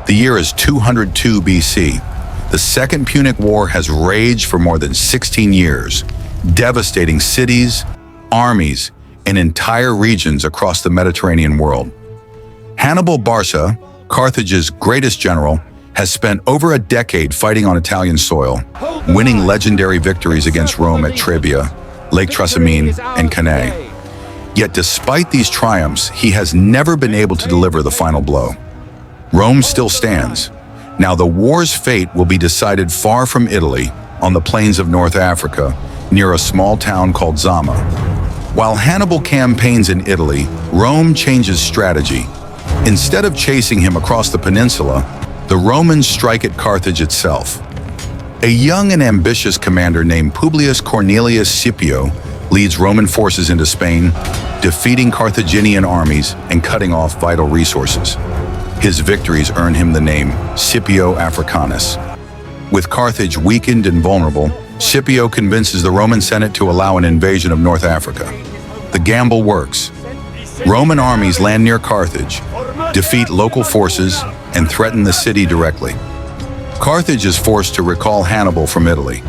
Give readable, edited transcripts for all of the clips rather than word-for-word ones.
The year is 202 BC. The Second Punic War has raged for more than 16 years, devastating cities, armies, and entire regions across the Mediterranean world. Hannibal Barca, Carthage's greatest general, has spent over a decade fighting on Italian soil, winning legendary victories against Rome at Trebia, Lake Trasimene, and Cannae. Yet despite these triumphs, he has never been able to deliver the final blow. Rome still stands. Now the war's fate will be decided far from Italy, on the plains of North Africa, near a small town called Zama. While Hannibal campaigns in Italy, Rome changes strategy. Instead of chasing him across the peninsula, the Romans strike at Carthage itself. A young and ambitious commander named Publius Cornelius Scipio leads Roman forces into Spain, defeating Carthaginian armies and cutting off vital resources. His victories earn him the name Scipio Africanus. With Carthage weakened and vulnerable, Scipio convinces the Roman Senate to allow an invasion of North Africa. The gamble works. Roman armies land near Carthage, defeat local forces, and threaten the city directly. Carthage is forced to recall Hannibal from Italy.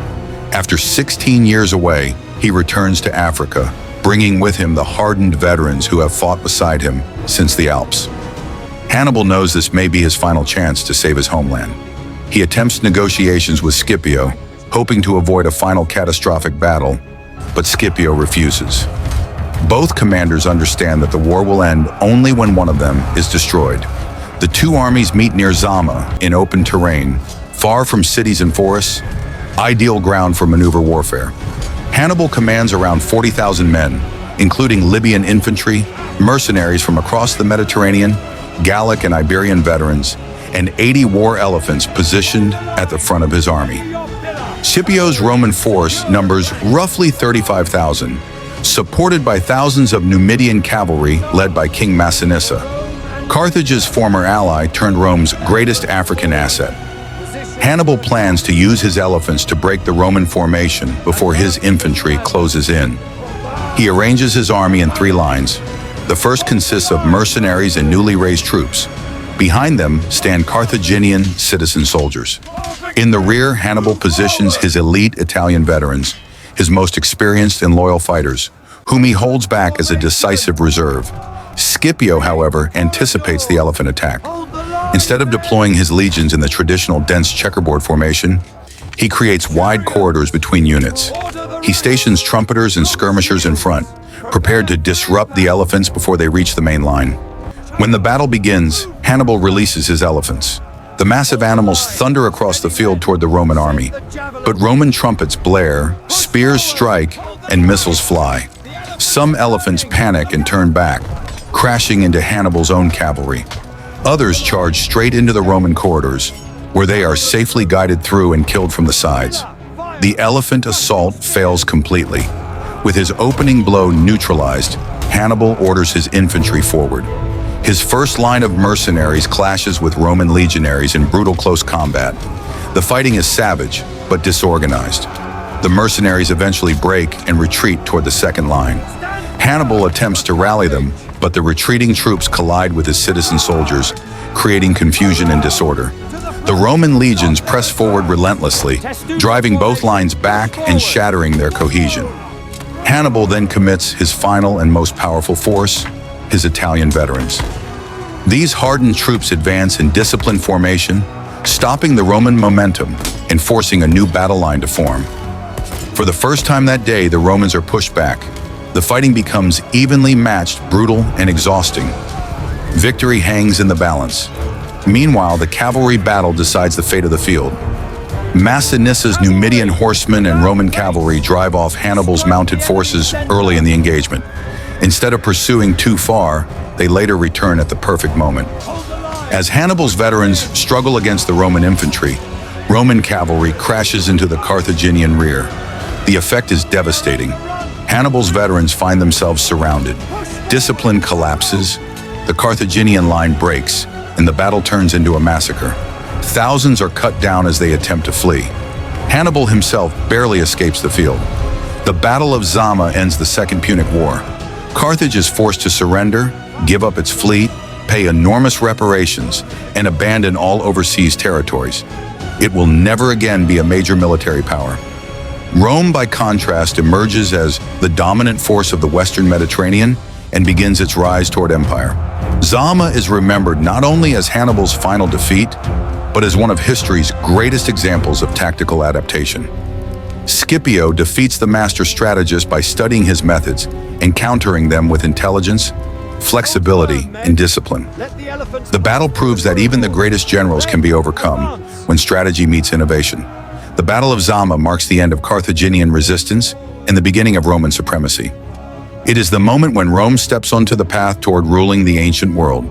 After 16 years away, he returns to Africa, bringing with him the hardened veterans who have fought beside him since the Alps. Hannibal knows this may be his final chance to save his homeland. He attempts negotiations with Scipio, hoping to avoid a final catastrophic battle, but Scipio refuses. Both commanders understand that the war will end only when one of them is destroyed. The two armies meet near Zama in open terrain, far from cities and forests, ideal ground for maneuver warfare. Hannibal commands around 40,000 men, including Libyan infantry, mercenaries from across the Mediterranean, Gallic and Iberian veterans, and 80 war elephants positioned at the front of his army. Scipio's Roman force numbers roughly 35,000, supported by thousands of Numidian cavalry led by King Massinissa, Carthage's former ally turned Rome's greatest African asset. Hannibal plans to use his elephants to break the Roman formation before his infantry closes in. He arranges his army in 3 lines. The first consists of mercenaries and newly raised troops. Behind them stand Carthaginian citizen soldiers. In the rear, Hannibal positions his elite Italian veterans, his most experienced and loyal fighters, whom he holds back as a decisive reserve. Scipio, however, anticipates the elephant attack. Instead of deploying his legions in the traditional dense checkerboard formation, he creates wide corridors between units. He stations trumpeters and skirmishers in front, prepared to disrupt the elephants before they reach the main line. When the battle begins, Hannibal releases his elephants. The massive animals thunder across the field toward the Roman army. But Roman trumpets blare, spears strike, and missiles fly. Some elephants panic and turn back, crashing into Hannibal's own cavalry. Others charge straight into the Roman corridors, where they are safely guided through and killed from the sides. The elephant assault fails completely. With his opening blow neutralized, Hannibal orders his infantry forward. His first line of mercenaries clashes with Roman legionaries in brutal close combat. The fighting is savage, but disorganized. The mercenaries eventually break and retreat toward the second line. Hannibal attempts to rally them, but the retreating troops collide with his citizen soldiers, creating confusion and disorder. The Roman legions press forward relentlessly, driving both lines back and shattering their cohesion. Hannibal then commits his final and most powerful force, his Italian veterans. These hardened troops advance in disciplined formation, stopping the Roman momentum and forcing a new battle line to form. For the first time that day, the Romans are pushed back. The fighting becomes evenly matched, brutal, and exhausting. Victory hangs in the balance. Meanwhile, the cavalry battle decides the fate of the field. Massinnissa's Numidian horsemen and Roman cavalry drive off Hannibal's mounted forces early in the engagement. Instead of pursuing too far, they later return at the perfect moment. As Hannibal's veterans struggle against the Roman infantry, Roman cavalry crashes into the Carthaginian rear. The effect is devastating. Hannibal's veterans find themselves surrounded. Discipline collapses, the Carthaginian line breaks, and the battle turns into a massacre. Thousands are cut down as they attempt to flee. Hannibal himself barely escapes the field. The Battle of Zama ends the Second Punic War. Carthage is forced to surrender, give up its fleet, pay enormous reparations, and abandon all overseas territories. It will never again be a major military power. Rome, by contrast, emerges as the dominant force of the Western Mediterranean and begins its rise toward empire. Zama is remembered not only as Hannibal's final defeat, but as one of history's greatest examples of tactical adaptation. Scipio defeats the master strategist by studying his methods and countering them with intelligence, flexibility, and discipline. The battle proves that even the greatest generals can be overcome when strategy meets innovation. The Battle of Zama marks the end of Carthaginian resistance and the beginning of Roman supremacy. It is the moment when Rome steps onto the path toward ruling the ancient world.